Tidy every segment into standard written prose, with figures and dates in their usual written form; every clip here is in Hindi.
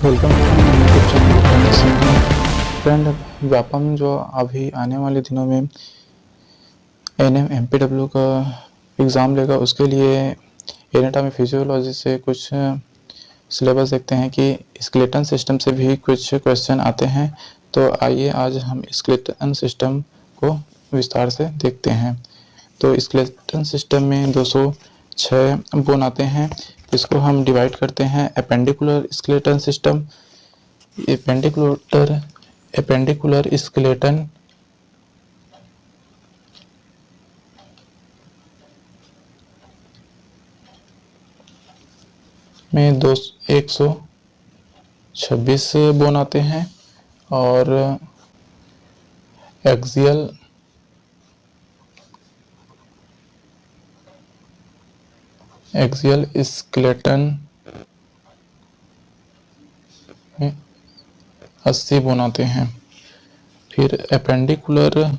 Welcome to my YouTube channel friend. Vyapam जो अभी आने वाले दिनों में एनएम एमपीडब्ल्यू का एग्ज़ाम लेगा, उसके लिए एनाटॉमी फिजियोलॉजी से कुछ सिलेबस देखते हैं कि स्केलेटन सिस्टम से भी कुछ क्वेश्चन आते हैं। तो आइए आज हम स्केलेटन सिस्टम को विस्तार से देखते हैं। तो स्केलेटन सिस्टम में 206 बोन आते हैं। इसको हम डिवाइड करते हैं appendicular skeleton system, appendicular skeleton में 126 बोन आते हैं और एक्सियल स्केलेटन में 80 बोन आते हैं। फिर एपेंडिकुलर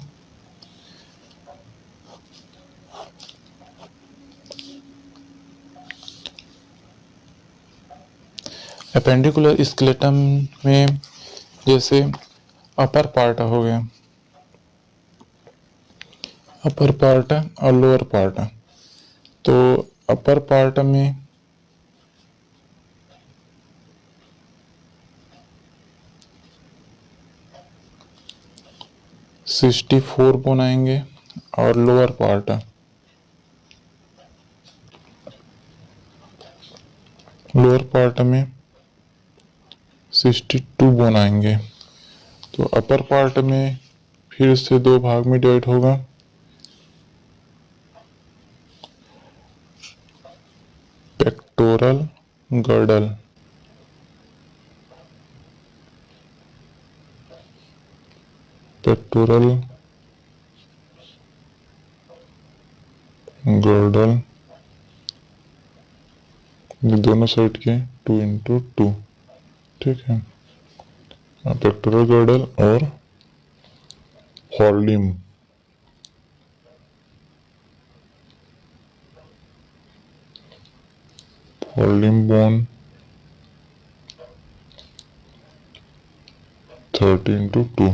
स्केलेटन में जैसे अपर पार्ट हो गया, अपर पार्ट और लोअर पार्ट। तो अपर पार्ट में 64 बोन आएंगे और लोअर पार्ट में 62 बोन आएंगे। तो अपर पार्ट में फिर से दो भाग में डिवाइड होगा। पेक्टोरल गर्डल, पेक्टोरल गर्डल दोनों साइड के 2x2, ठीक है। पेक्टोरल गर्डल और फोरलिम, फोरलिम बोन 13x2,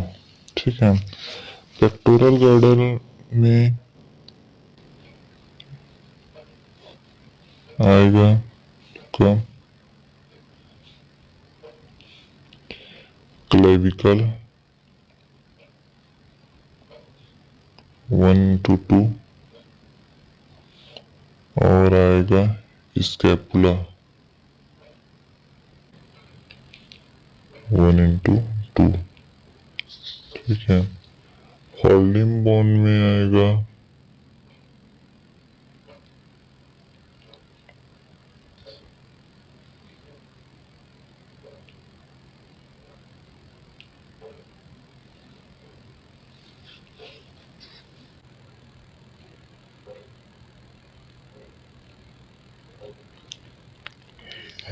ठीक है। पेक्टोरल गर्डल में आएगा का क्लेविकल 1x2 और आएगा स्कैपुला 1x2, ठीक है। फोरलिम बोन में आएगा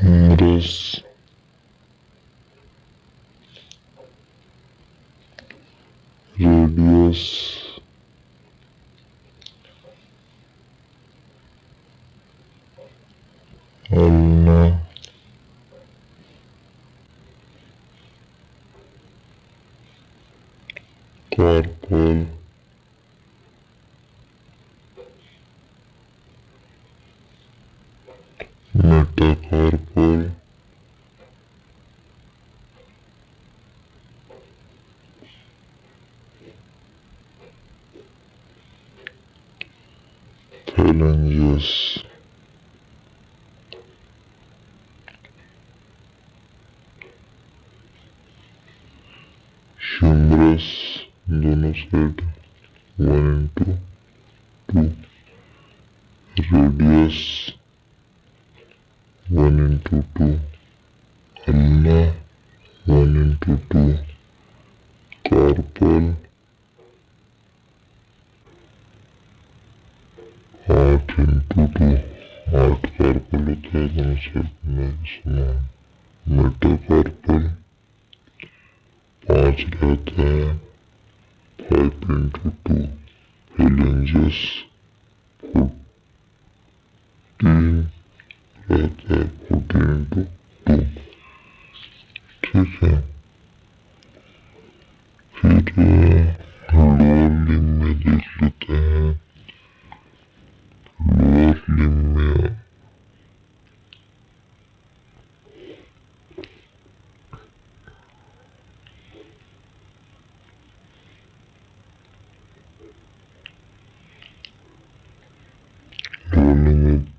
humerus, radius, ulna, carpal, metacarpal, phalanges, humerus दोनों side 1x2, radius 1x2, ulna 1x2, carpal 8x2, 8 carpal होता है दोनों साइड में समान। मेटाकार्पल 5 रहता है 5x2, phalanges 14 रहता है 14x2। ठीक है। फिर लोअर लिम्ब में देख लेते हैं। लोअर लिम्ब में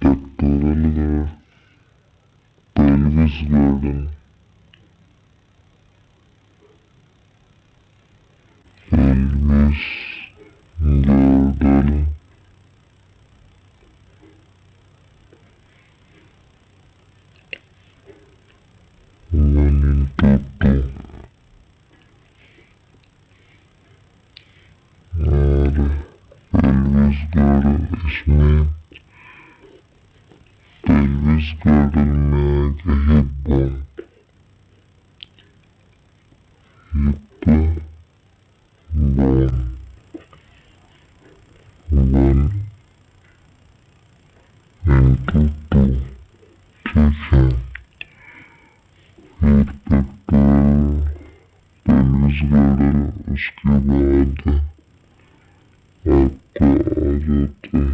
pectoral guard, pelvis garden, pelvis गार्डल, 1/2 और पेल्विस गार्डल, इसमें पेल्विस गार्डल में आ गया हिप बोन, हिप बोन 1/2, ठीक है। फिर पेक्टोरल पेल्विस गार्डल, उसके बाद आपका आ जाता है इधर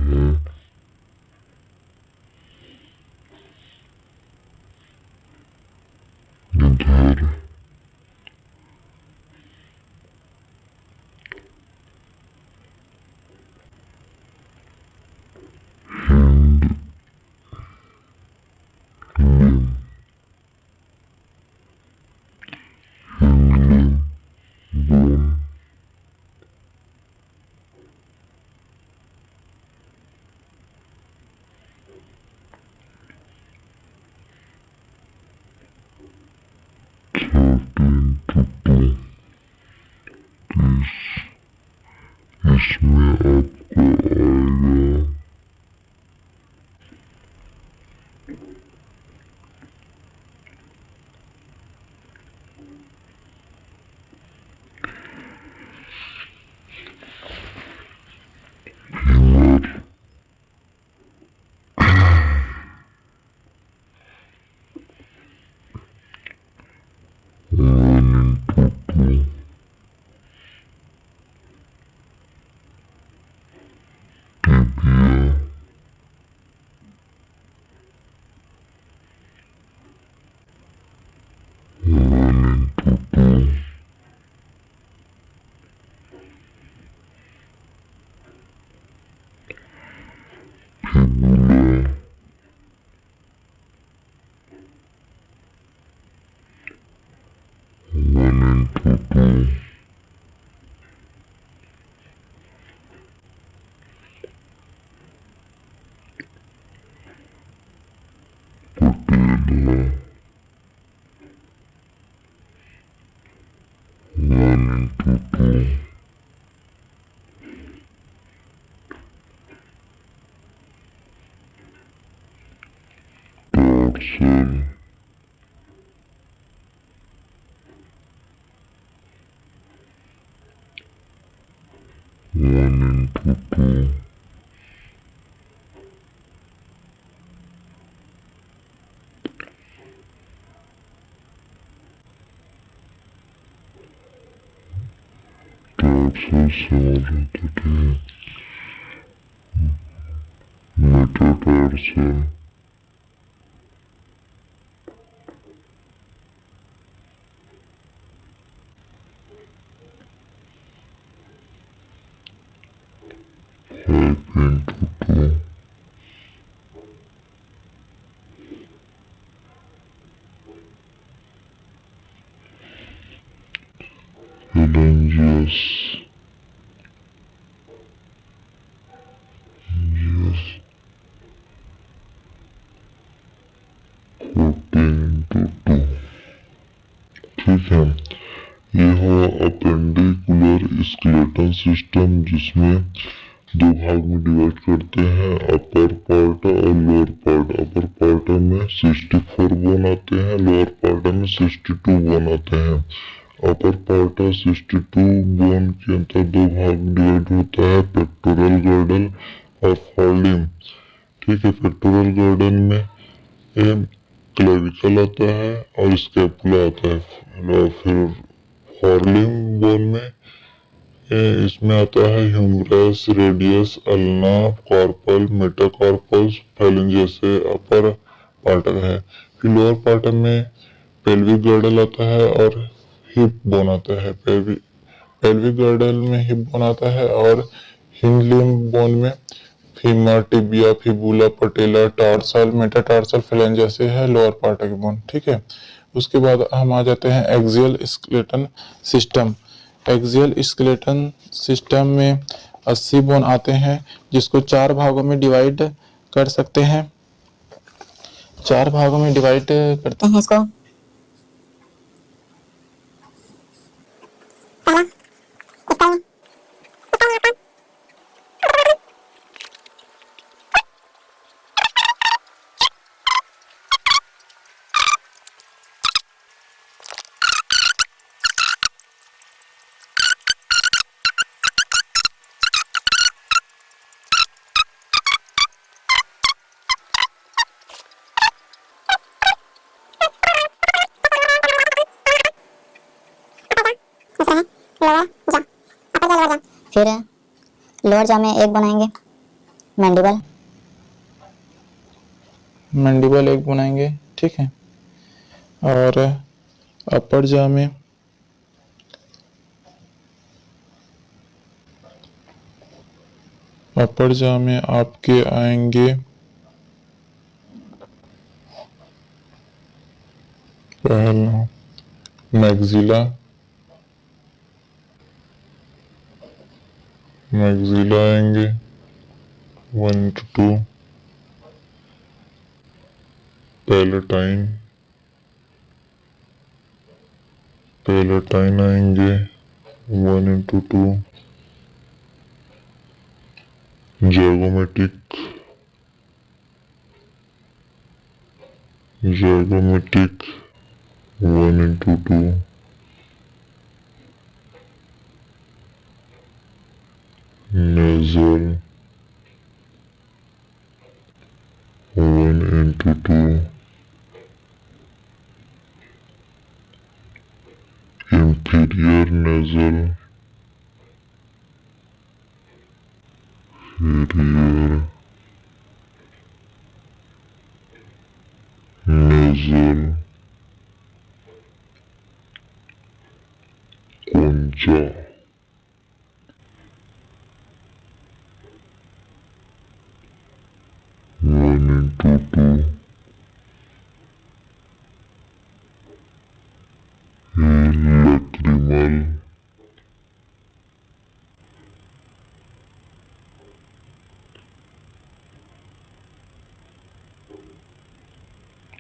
hind limb, hind limb bone, इसमें आपको आएगा फीमर 1/2, टिबिया 1/2, फिबुला 1/2, पटेला 1/2, डॉर्सल 1/2, डॉर्सल से आ जाता है मेटाटार्सल, हाइपेंटोटो, हेलेंजियस, फोर्टेंटोटो, ठीक है। ये हुआ अपेंडिकुलर स्केलेटन सिस्टम, जिसमें दो भाग में डिवाइड करते हैं, अपर पार्ट और लोअर पार्ट। अपर पार्ट में 64 बोन आते हैं, लोअर पार्ट में 62 बोन आते हैं। अपर पार्ट 62 बोन के अंदर दो भाग में डिवाइड होता है, पेक्टोरल गार्डल और फोरलिम्ब, ठीक है। पेक्टोरल गार्डल में क्लेविकल आता है और स्कैपुला आता है। और फिर फोरलिम्ब बोन में इसमें आता है ह्यूमरस, रेडियस, अल्ना, कॉर्पल, मेटाकॉर्पल, फेलेंजियस से अपर पार्टम है। फिर लोअर पार्टम में पेल्विक गर्डल आता है और हिप बोन आता है। पेल्विक गर्डल में हिप बोन आता है और हिंड लिम्ब बोन में फीमर, टिबिया, फिबुला, पटेला, टार्सल, मेटाटार्सल, फेलेंजियस है लोअर पार्ट की बोन। ठीक है, उसके बाद हम आ जाते हैं axial skeleton system. Axial skeleton system में 80 बोन आते हैं जिसको 4 भागों में डिवाइड कर सकते हैं। 4 भागों में डिवाइड करते हैं इसको। फिर लोअर जॉ में एक बनाएंगे मैंडिबल। मैंडिबल एक बनाएंगे, ठीक है। और अपर जॉ में आपके आएंगे पहला मैक्सिला आएंगे 1 to 2, पैलेटाइन आएंगे 1 into 2, ज़ाइगोमेटिक 1 into 2, nasal 1 into 2, inferior nasal, inferior nasal, concha, 1 into 2, lacrimal,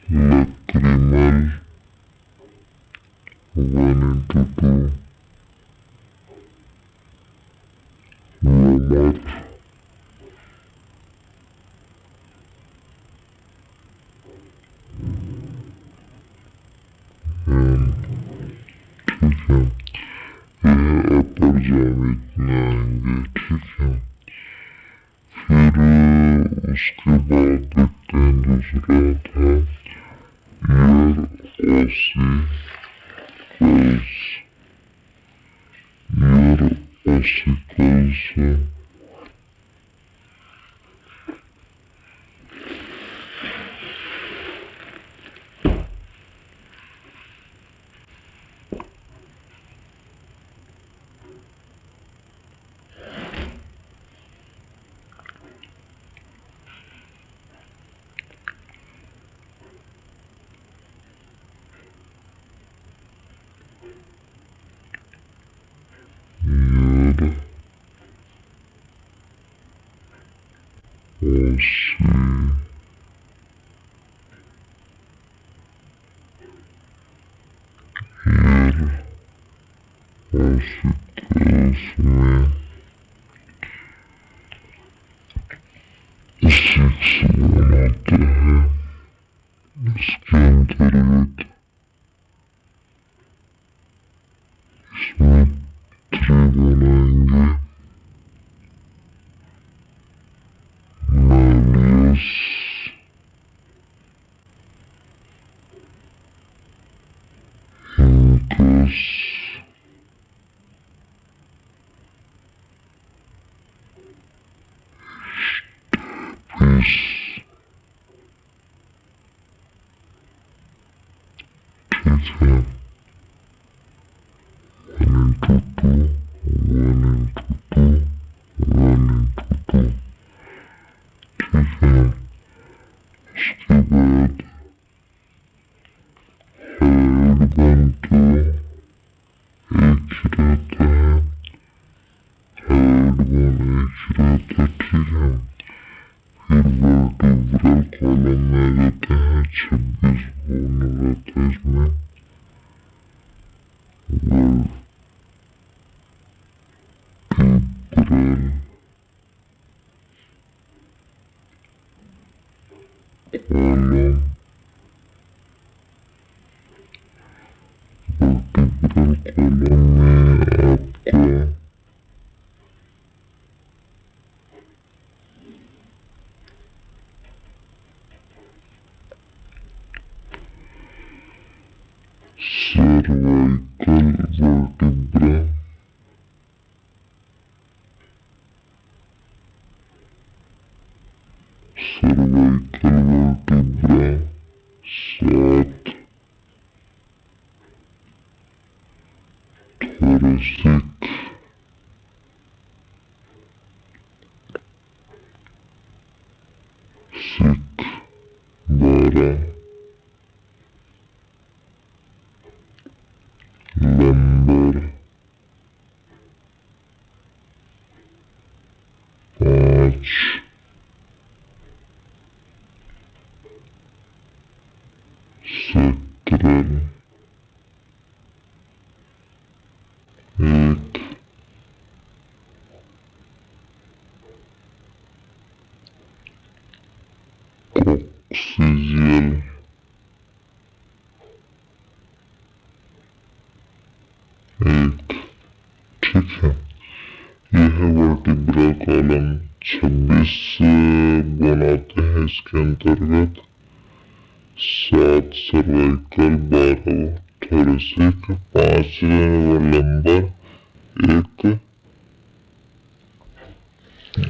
lacrimal 1 into 2, vomer ठीक है। यह अपर जामित में आएंगे, ठीक है। फिर उसके बाद देखते हैं दूसरा था ईयर ओसिकल्स ओसिकल्स में 6 बनाते हैं। इसके अंतर्गत इसमें 3 बनाएंगे मैलियस, fish, fish, ठीक है। 1 into 2, 1 into 2, 1 into 2, ठीक है। उसके बाद हेड वन तो एक ही रहता है, हेड वन एक ही रहता है, ठीक है। फिर वर्टिब्रल कॉलम में आ जाते हैं, 26 बोन रहता है इसमें। वर्टिब्रल कॉलम, वर्टिब्रल कॉलम में आपका cervical vertebra, cervical vertebra 7, thoracic 12, lumbar 5, sectoral 1, coccygeal 1, ठीक है। यह है वर्टिब्रल कॉलम। 26 बनाते हैं इसके अंतर्गत, 7 सर्वाइकल, 12 थोरेसिक, 5 लंबर,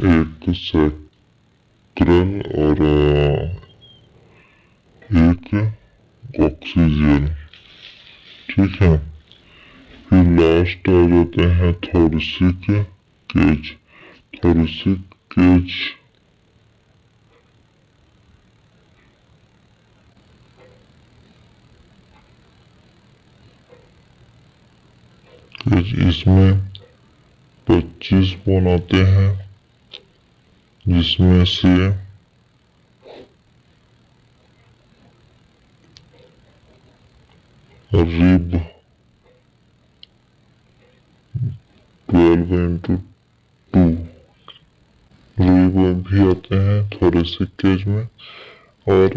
एक सेक्टरल और एक कॉक्सिजियल, ठीक है। फिर लास्ट आ जाते हैं थोरेसिक केज। थोरेसिक केज इसमें 25 बनाते हैं, जिसमें से रिब 12 into 2 रिब भी आते हैं थोरेसिक केज में, और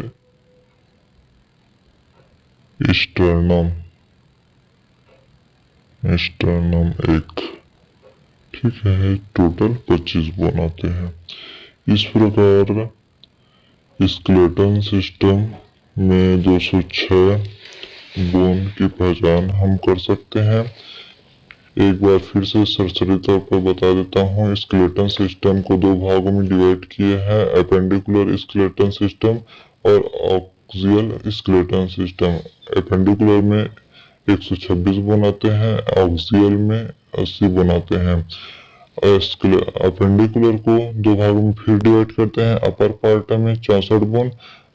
स्टर्नम 1, ठीक है। टोटल 25 बनाते हैं। इस प्रकार स्केलेटन सिस्टम में 206 बोन की पहचान हम कर सकते हैं। एक बार फिर से सरसरी तौर पर बता देता हूँ। स्केलेटन सिस्टम को 2 भागों में डिवाइड किए हैं, अपेंडिकुलर स्केलेटन सिस्टम और ऑक्सियल स्केलेटन सिस्टम। अपेंडिकुलर में 126 बनाते हैं, ऑक्सियल में 80 बनाते हैं। अपेंडिकुलर को 2 भागों में फिर डिवाइड करते हैं, अपर पार्ट में 64 बोन,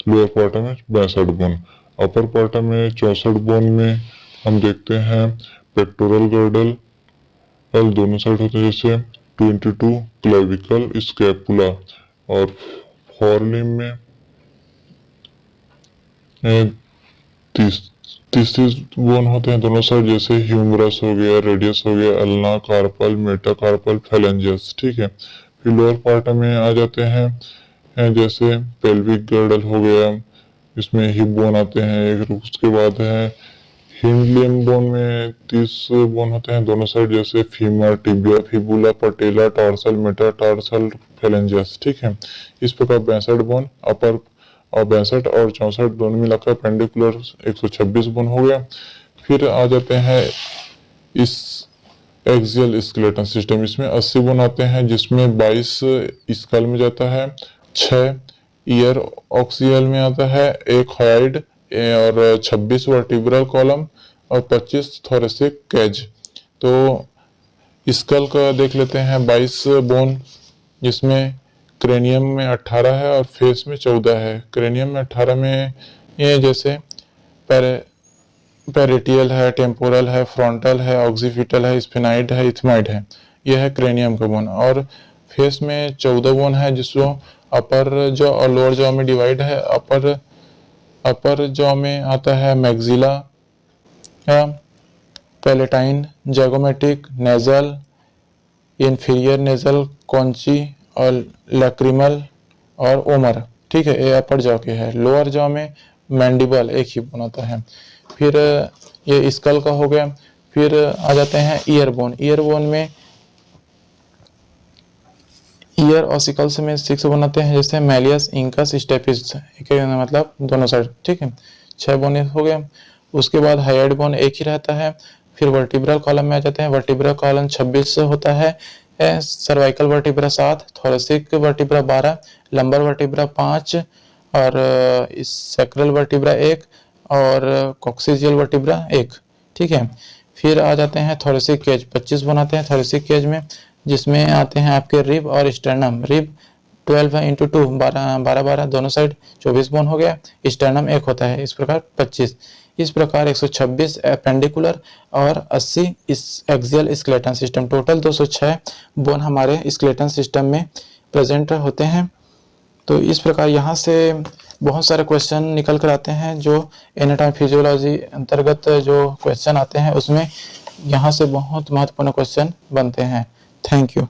लोअर पार्ट में 62 बोन। अपर पार्ट में 64 बोन में हम देखते हैं पेक्टोरल गर्डल दोनों साइड होते हैं, जैसे 22 क्लेविकल स्कैपुला, और फोरलिम में 30 बोन होते हैं दोनों साइड, जैसे ह्यूमरस हो गया, रेडियस हो गया, अल्ना कार्पल, मेटाकार्पल, फेलेंजियस, ठीक है। फिर लोअर पार्ट में आ जाते हैं जैसे पेल्विक गर्डल हो गया, इसमें हिप बोन आते हैं एक, उसके बाद है हिंडलिम बोन में 30 बोन होते हैं दोनों साइड, जैसे फीमर, टिबिया, फिबुला, पटेला, टार्सल, मेटाटार्सल, फेलेंजियस, ठीक है। इस प्रकार 62 बोन अपर और 62 और 64 दोनों मिलाकर पेंडिकुलर 126 बोन हो गया। फिर आ जाते हैं इस एक्सियल स्केलेटन सिस्टम, इसमें 80 बोन आते हैं जिसमें 22 स्कल में जाता है, 6 ईयर ऑक्सियल में आता है, 1 हयोइड और 26 वर्टिब्रल कॉलम और 25 थोरेसिक केज। तो स्कल का देख लेते हैं, 22 बोन जिसमें क्रेनियम में 18 है और फेस में 14 है। क्रेनियम में 18 में ये जैसे पेरिटियल है, टेम्पोरल है, फ्रंटल है, ऑक्सीपिटल है, स्फेनाइड है, इथमाइड है। यह है क्रेनियम का बोन। और फेस में 14 बोन है जिसको अपर जॉ और लोअर जॉ में डिवाइड है। अपर जॉ में आता है maxilla, palatine, zygomatic, nasal, inferior nasal, conchae और लैक्रिमल और ओमर। ठीक है, ये अपर जॉ के है। लोअर जॉ में मैंडिबल एक ही बोन आता है। फिर ये स्कल का हो गया। फिर आ जाते हैं ईयर बोन। ईयर बोन में ईयर ऑसिकल्स में 6 बोन आते हैं, जैसे मैलियस, इंकस, स्टेपिस, मतलब दोनों साइड। ठीक है, 6 बोन हो गए। उसके बाद हाइड बोन एक ही रहता है। फिर वर्टिब्रल कॉलम में आ जाते हैं। वर्टिब्रल कॉलम 26 होता है, cervical vertebra 7, thoracic vertebra 12, lumbar vertebra 5 और सैक्रल वर्टिब्रा 1 और कॉक्सिजियल वर्टिब्रा 1। ठीक है, फिर आ जाते हैं थोरेसिक केज। 25 बनाते हैं थोरेसिक केज में, जिसमें आते हैं आपके रिब और स्टर्नम। रिब 12 है इंटू 2, 12 दोनों साइड 24 बोन हो गया। स्टर्नम एक होता है, इस प्रकार 25। इस प्रकार 126 एपेंडिकुलर और 80 इस axial skeleton system, total 206 bone हमारे स्केलेटन सिस्टम में प्रेजेंट होते हैं। तो इस प्रकार यहाँ से बहुत सारे क्वेश्चन निकल कर आते हैं जो एनाटॉमी फिजियोलॉजी अंतर्गत जो क्वेश्चन आते हैं उसमें यहाँ से बहुत महत्वपूर्ण क्वेश्चन बनते हैं। Thank you.